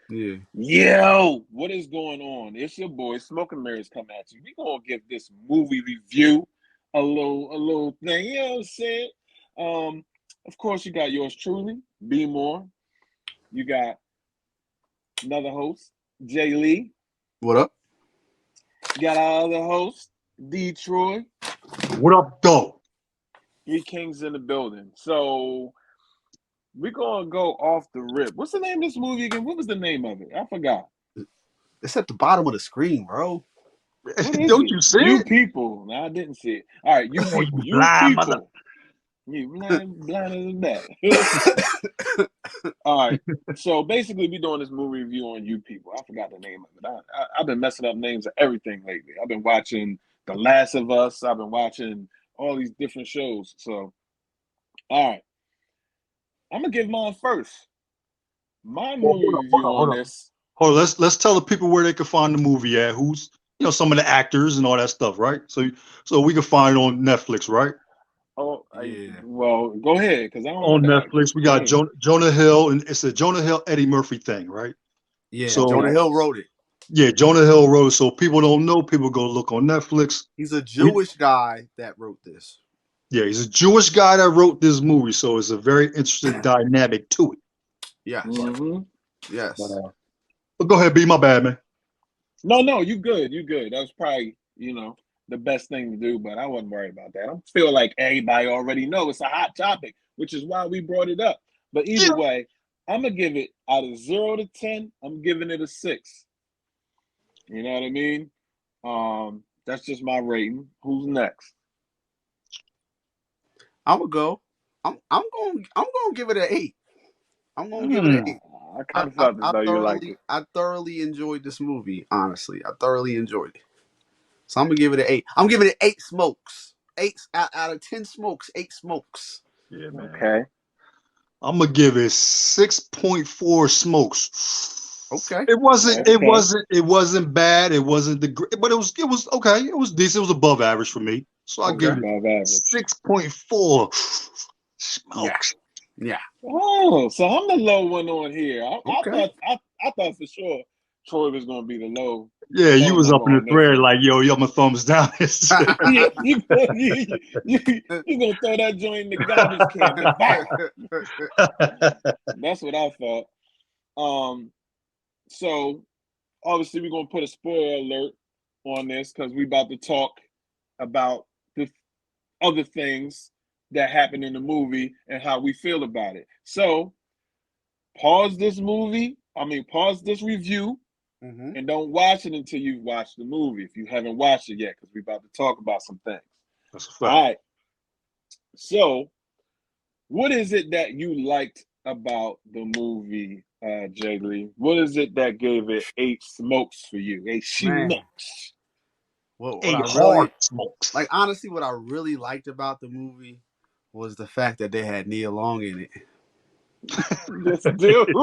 Yeah. Yo, what is going on? It's your boy Smoke and Mirrors come at you. We gonna give this movie review a little thing. You know what I'm saying? Um, of course, you got yours truly, B More. You got another host, Jay Lee. What up? You got our other host, D Troy. What up, though? Three kings in the building. So we're gonna go off the rip. What's the name of this movie again? What was the name of it? I forgot. It's at the bottom of the screen, bro. What is Don't it? you see You it? people. No, I didn't see it. All right, you Oh, people. you You blind mother. people. You blind as that. All right. So basically, we're doing this movie review on You People. I forgot the name of it. I've been messing up names of everything lately. I've been watching The Last of Us. I've been watching all these different shows. So, all right. I'm gonna give mine first. My movie review on Hold on. this. Hold on. Let's tell the people where they can find the movie at. Who's some of the actors and all that stuff, right? So we can find it on Netflix, right? Oh, Yeah. well, go ahead, because I On don't. Netflix, we Go got ahead. Jonah Hill, and it's a Jonah Hill Eddie Murphy thing, right? Yeah. So Jonah Okay. Hill wrote it. yeah, Jonah Hill wrote it. So people don't know. People go look on Netflix. He's a We, Jewish guy that wrote this. yeah, he's a Jewish guy that wrote this movie, so it's a very interesting dynamic to it. Yes. Mm-hmm. But, Yes. but go ahead, be my bad man. No, you good. You good. That was probably, the best thing to do, but I wasn't worried about that. I feel like everybody already know it's a hot topic, which is why we brought it up. But Yeah. either way, I'm gonna give it out of 0 to 10. I'm giving it a 6. You know what I mean? That's just my rating. Who's next? I'm gonna go. I'm gonna give it an 8. I'm gonna give it an Hmm. 8. I kind of felt as I though you liked thoroughly it. I thoroughly enjoyed this movie. Honestly, I thoroughly enjoyed it. So I'm gonna give it an 8. I'm giving it 8 smokes. 8 out of 10 smokes. 8 smokes. Yeah, man. Okay. I'm gonna give it 6.4 smokes. Okay. It wasn't. It Okay. wasn't. It wasn't bad. It wasn't the great, but it was. It was okay. It was decent. It was above average for me. So I Okay. give it Above average. 6.4 Yeah. smokes. Yeah. Oh, so I'm the low one on here. I Okay. thought I thought for sure Troy was gonna be Yeah, the you low was up number in the on this thread one. like, yo, my thumbs down. And shit. Yeah, you gonna throw that joint in the garbage can? That's what I thought. Um, so obviously we're gonna put a spoiler alert on this because we about to talk about the other things that happen in the movie and how we feel about it. So pause this movie. I mean, pause this review hmm and don't watch it until you've watched the movie if you haven't watched it yet, because we're about to talk about some things. That's a All fact. right. So, what is it that you liked about the movie, Jay Lee? What is it that gave it 8 smokes for you? 8 smokes. Man, what I 8 hard really smokes. like, honestly, what I really liked about the movie was the fact that they had Nia Long in it. Yes, dude.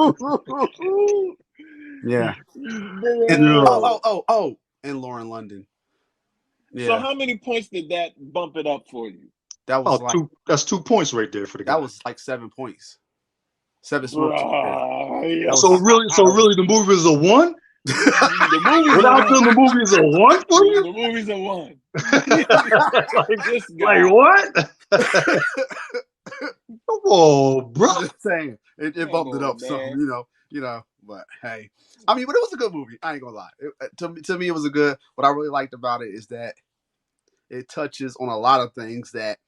Yeah. And Yo. and Lauren London. So, Yeah, how many points did that bump it up for you? that was Oh, like two. That's 2 points right there for the that guy. was like 7 points. 7 smokes. Yeah, that So was really, so that was. really, the movie is a one. The movie's a Without them, one. the movie is a one for you. The movie's a one. like, This like guy. what? Come on, bro. I'm just saying it Come bumped it on, up some, man. But hey, I mean, but it was a good movie. I ain't gonna lie. To me, it was a good. What I really liked about it is that it touches on a lot of things that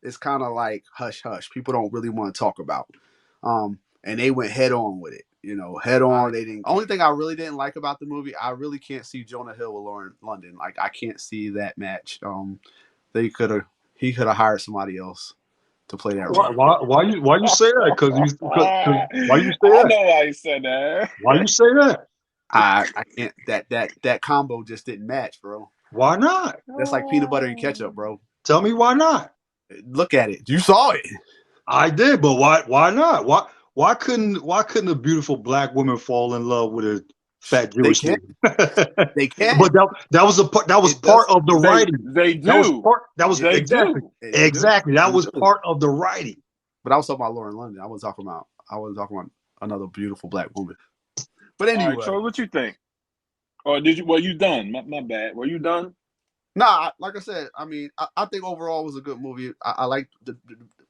it's kind of like hush hush. People don't really want to talk about. And they went head on with it. Head on. They didn't. Only thing I really didn't like about the movie, I really can't see Jonah Hill with Lauren London. Like I can't see that match. He could have hired somebody else to play that Why, role. why, why you say that? Cause why you say I that? know why you said that. Why you say that? I can't. That combo just didn't match, bro. Why not? That's like peanut butter and ketchup, bro. Tell me why not. Look at it. You saw it. I did, but why not? Why couldn't a beautiful black woman fall in love with a fat They Jewish can. dude? They But can. that was It does. part of the writing. They do. That was They exactly do. They do. that They was do. part of the writing. But I was talking about Lauren London. I wasn't talking about another beautiful black woman. But All right, anyway, Troy, what you think? Or did you? Well, you done? My bad. Were you done? nah, like I said, I mean, I think overall it was a good movie. I like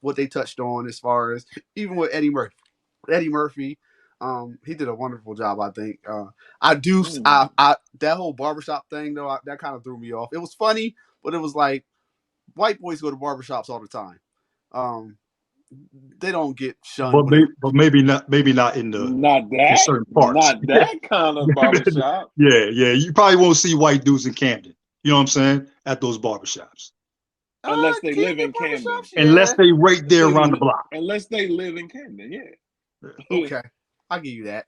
what they touched on as far as even with Eddie Murphy. Eddie Murphy, he did a wonderful job. I think. I do. I that whole barbershop thing though, that kind of threw me off. It was funny, but it was like white boys go to barbershops all the time. Um, they don't get shunned when but maybe not in the Not in that. certain parts. Not that kind of barbershop. Yeah, yeah. You probably won't see white dudes in Camden. You know what I'm saying? At those barbershops. Unless they live Camden in Camden. barbershops, Unless yeah. they right If there they around the block. unless they live in Camden, yeah. Okay, I give you that.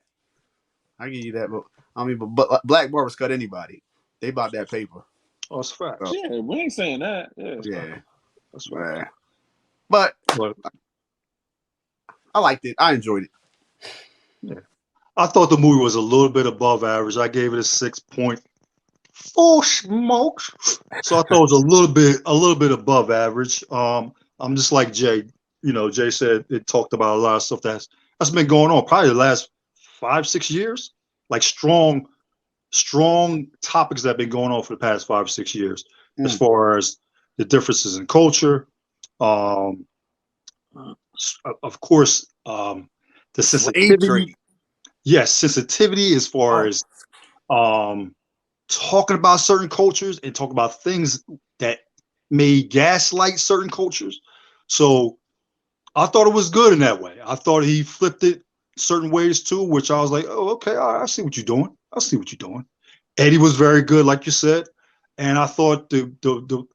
I give you that. But I mean, but black barbers cut anybody. They bought that paper. Oh, that's facts. So, Yeah, we ain't saying that. Yeah. yeah, That's facts. but But I liked it. I enjoyed it. yeah. I thought the movie was a little bit above average. I gave it a 6.4 smokes. So I thought it was a little bit above average. I'm just like Jay. You know, Jay said it talked about a lot of stuff that's been going on probably the last 5-6 years. Like strong topics that have been going on for the past 5 or 6 years, as far as the differences in culture. Of course, the Slave sensitivity. trade. Yes, sensitivity as far as talking about certain cultures and talking about things that may gaslight certain cultures. So I thought it was good in that way. I thought he flipped it certain ways too, which I was like, oh, okay, all right, I see what you're doing. I see what you're doing. Eddie was very good, like you said. And I thought the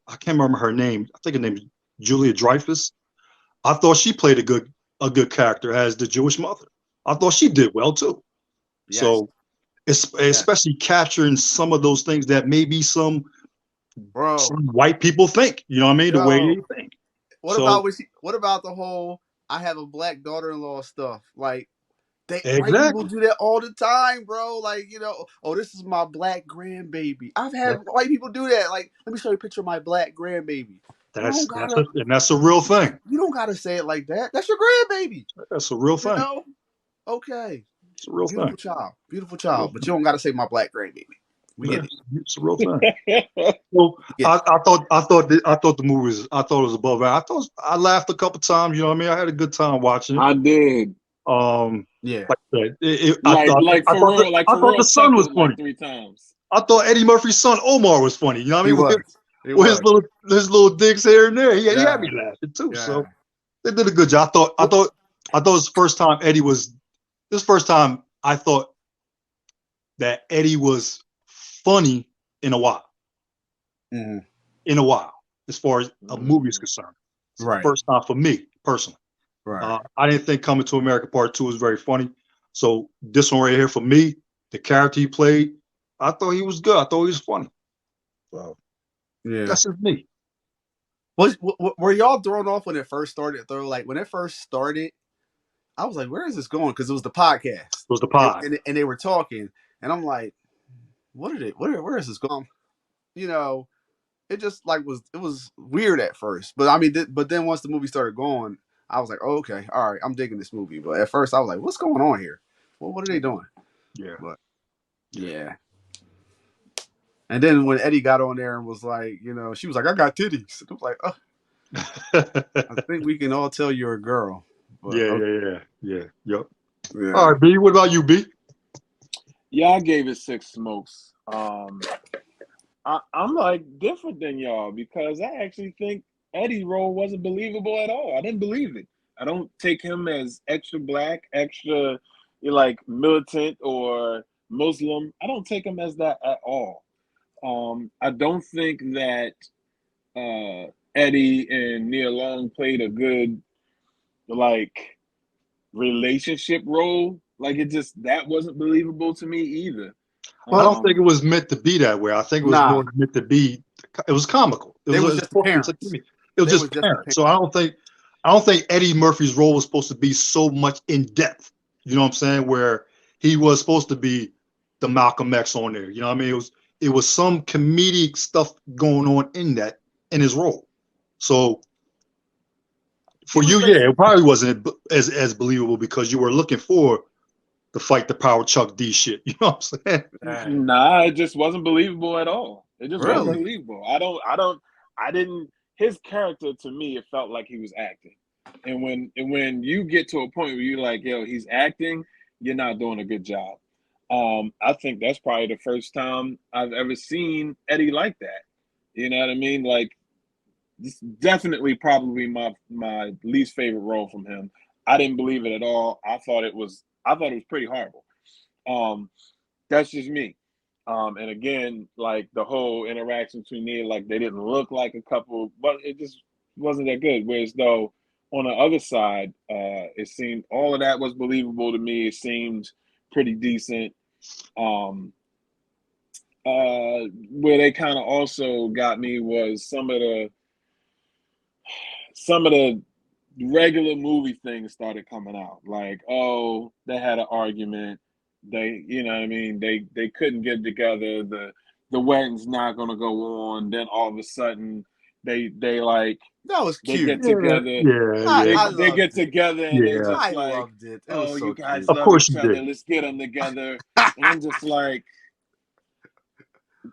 I can't remember her name. I think her name is Julia Dreyfus. I thought she played a good character as the Jewish mother. I thought she did well too. Yes. So especially capturing some of those things that maybe some white people think. You know what I mean? The way they think. What about the whole I have a black daughter-in-law stuff? Like white people do that all the time, bro. Like, oh, this is my black grandbaby. I've had white people do that. Like, let me show you a picture of my black grandbaby. That's a real thing. You don't gotta say it like that. That's your grandbaby. That's a real thing. Okay. It's a real thing. Beautiful child. But you don't gotta say my black grandbaby. We get it. It's a real thing. Well, I thought the movie was above that. I laughed a couple times. You know what I mean? I had a good time watching it. I did. Yeah. I thought the son was funny. Like 3 times. I thought Eddie Murphy's son Omar was funny. You know what I mean? He was. His little digs here and there. He had me laughing too. Yeah. So they did a good job. I thought it was the first time I thought that Eddie was funny in a while. Mm-hmm. In a while, as far as a movie is concerned. It's the first time for me personally. Right. I didn't think Coming to America Part 2 was very funny. So this one right here for me, the character he played, I thought he was good. I thought he was funny. So yeah, that's just me. Were y'all thrown off when it first started? Like when it first started, I was like, "Where is this going?" Because it was the podcast. It was the pod, and they were talking, and I'm like, "What are they? Where is this going?" It just it was weird at first, but I mean, but then once the movie started going, I was like, oh, okay, all right, I'm digging this movie. But at first, I was like, what's going on here? What are they doing? Yeah, but yeah. And then when Eddie got on there and was like, she was like, I got titties. And I was like, oh, I think we can all tell you're a girl. But, yeah. Yep. Yeah. All right, B. What about you, B? Yeah, I gave it 6 smokes. I'm like different than y'all because I actually think Eddie's role wasn't believable at all. I didn't believe it. I don't take him as extra black, extra like militant or Muslim. I don't take him as that at all. I don't think that Eddie and Nia Long played a good like relationship role. Like that wasn't believable to me either. Well, I don't think it was meant to be that way. I think it was more meant to be. It was comical. It was just parents. It was just parents. So I don't think Eddie Murphy's role was supposed to be so much in depth. You know what I'm saying? Where he was supposed to be the Malcolm X on there. You know what I mean? It was some comedic stuff going on in his role. So for you, it probably wasn't as believable because you were looking for to fight the power Chuck D shit. You know what I'm saying? Dang. Nah, it just wasn't believable at all. It just wasn't Really? believable. I didn't. His character to me, it felt like he was acting. And when you get to a point where you're like, yo, he's acting, you're not doing a good job. I think that's probably the first time I've ever seen Eddie like that. You know what I mean? Like, this definitely probably my least favorite role from him. I didn't believe it at all. I thought it was pretty horrible. Um, that's just me. And again, like the whole interaction between me, like they didn't look like a couple, but it just wasn't that good. Whereas though on the other side, it seemed all of that was believable to me. It seemed pretty decent. Um, where they kind of also got me was some of the regular movie things started coming out. Like, oh, they had an argument. They, you know what I mean? They couldn't get together. The wedding's not gonna go on. Then all of a sudden, they like That was they cute. get together. They I they loved get it. together and they Yeah. just I like, loved it. It oh, was you so guys cute. Of love course each you other. did. Let's get them together. And I'm just like,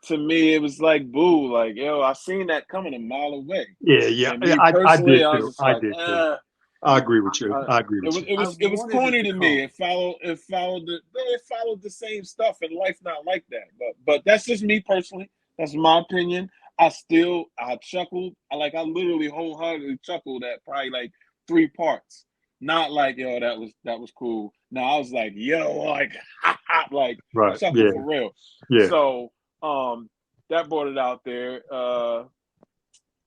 to me, it was like, boo, like, yo, I seen that coming a mile away. Yeah. And me I personally, did I was too. just I like, did too. eh. I agree with you. Uh, I agree it with was you. it I was it was wanted it corny to to me. come. It followed the same stuff, and life not like that. But that's just me personally. That's my opinion. I chuckled. I literally wholeheartedly chuckled at probably like 3 parts. Not like, yo, that was cool. No, I was like, yo, like like Right. chuckle Yeah. for real. Yeah. So that brought it out there.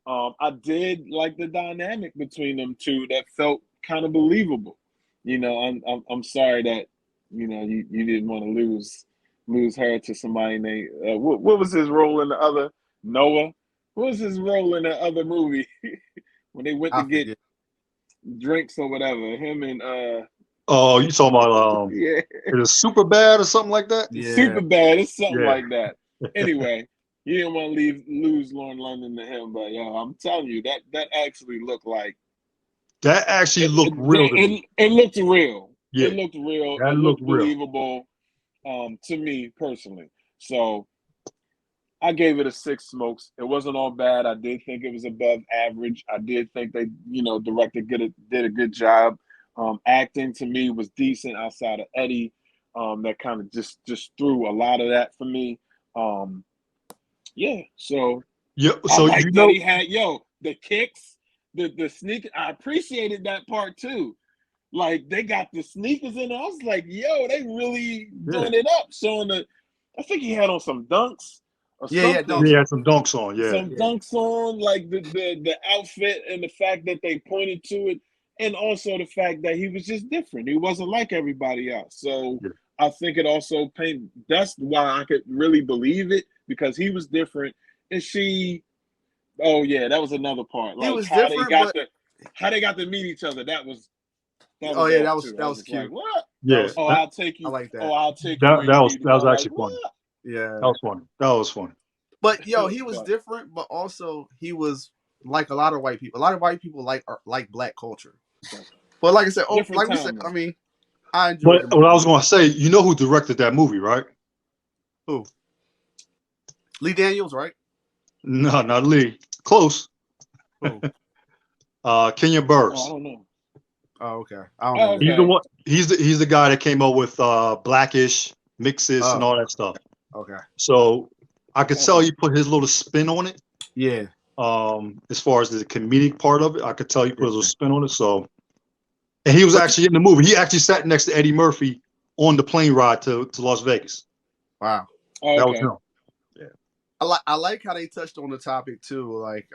I did like the dynamic between them two. That felt kind of believable. I'm sorry that you didn't want to lose her to somebody named what was his role in the other Noah? What was his role in the other movie when they went to I get forget. drinks or whatever? Him and Oh, you talking about yeah, it is super bad or something like that? Yeah. super bad. It's something Yeah. like that. Anyway, you didn't want to lose Lauren London to him, but yo, I'm telling you that actually looked like That actually it. looked real to me. It looked real. Yeah. It looked real. That It looked looked real. believable. To me personally. So I gave it a 6 smokes. It wasn't all bad. I did think it was above average. I did think they, director did a good job. Acting to me was decent outside of Eddie. That kind of just threw a lot of that for me. Yeah. So Yeah. I So like that he had the kicks, the sneak. I appreciated that part too. Like they got the sneakers in. I was like, yo, they really yeah. doing it up, showing the. I think he had on some dunks or Yeah, something. don't. He had some dunks on. Yeah. Some Yeah. dunks on, like the outfit and the fact that they pointed to it, and also the fact that he was just different. He wasn't like everybody else. So Yeah. I think it also paint. That's why I could really believe it because he was different, and she. Oh yeah, that was another part. He Like was different, but how they got to meet each other. That oh was yeah, off that too. I was was just like, cute. what? That Yeah. was Oh, cute. I'll take I you. like Oh, that. I'll take you That where that you was need to that was go. Like actually funny. what? Yeah. That was funny. That was funny. But yo, he was But different, but also he was like a lot of white people. A lot of white people like black culture. But like I said, different like we said, time I though. mean, I enjoyed But the what I movie. was going to say, you know who directed that movie, right? Who? Lee Daniels, right? No, not Lee. Close. Who? Kenya Oh, I Burris. don't know. Oh, okay. I don't Oh, know. He's the okay. one. He's the guy that came up with Blackish, Mixes, and Oh, all that stuff. okay. So I could tell Okay. you put his little spin on it. Yeah. As far as the comedic part of it, I could tell you put a little Yeah. spin on it. So, and he was But actually in the movie. He actually sat next to Eddie Murphy on the plane ride to Las Vegas. wow. Oh, That was okay. him. I like how they touched on the topic too. Like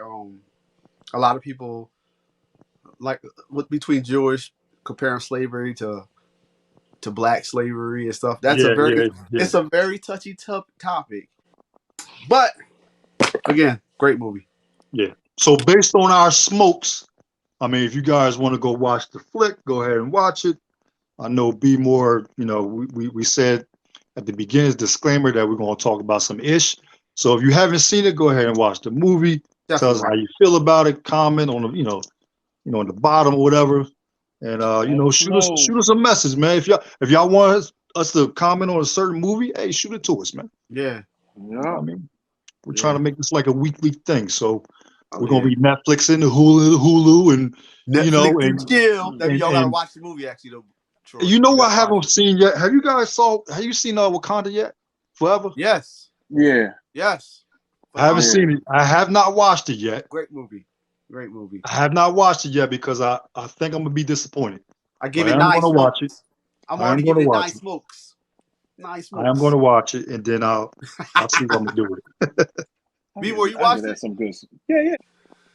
a lot of people like between Jewish comparing slavery to black slavery and stuff. That's a Yeah, very yeah, yeah, it's a very touchy topic. But again, great movie. yeah. So based on our smokes, I mean, if you guys want to go watch the flick, go ahead and watch it. I know Be More, we said at the beginning disclaimer that we're going to talk about some ish. So if you haven't seen it, go ahead and watch the movie. Tell us Definitely. how you feel about it. Comment on the, in the bottom or whatever. And Let us shoot us know. shoot us a message, man. If y'all want us, us to comment on a certain movie, hey, shoot it to us, man. Yeah. You know what Yeah. I mean, we're Yeah. trying to make this like a weekly thing, so Oh, we're gonna yeah. be Netflix and the Hulu, and you know, Netflix and chill. That means y'all gotta and watch the movie actually though. Troy. you know You what I gotta watch haven't it. seen yet. Have you seen Wakanda yet? Forever? Yes. Yeah. Yes. I haven't Phenomenal. seen it. I have not watched it yet. Great movie. Great movie. I have not watched it yet because I think I'm gonna be disappointed. I But give I it am 9 gonna watch it. smokes. I'm I already am gonna giving it watch 9 it. smokes. 9 I am smokes. gonna watch it, and then I'll see what I'm gonna do with it. B-Boy, you I watched get that it? some good. Yeah, yeah.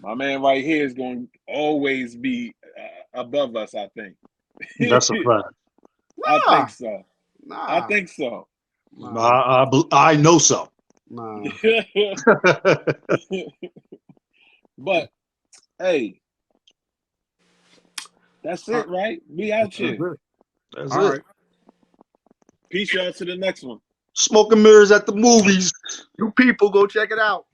My man right here is going to always be above us. I think. That's a fact. I think Nah. so. I Nah. think so. Nah. I know so. Nah. But hey, that's it, right? We out That's here. it. That's All it. right. Peace, y'all. To the next one. Smoke and Mirrors at the movies. You people go check it out.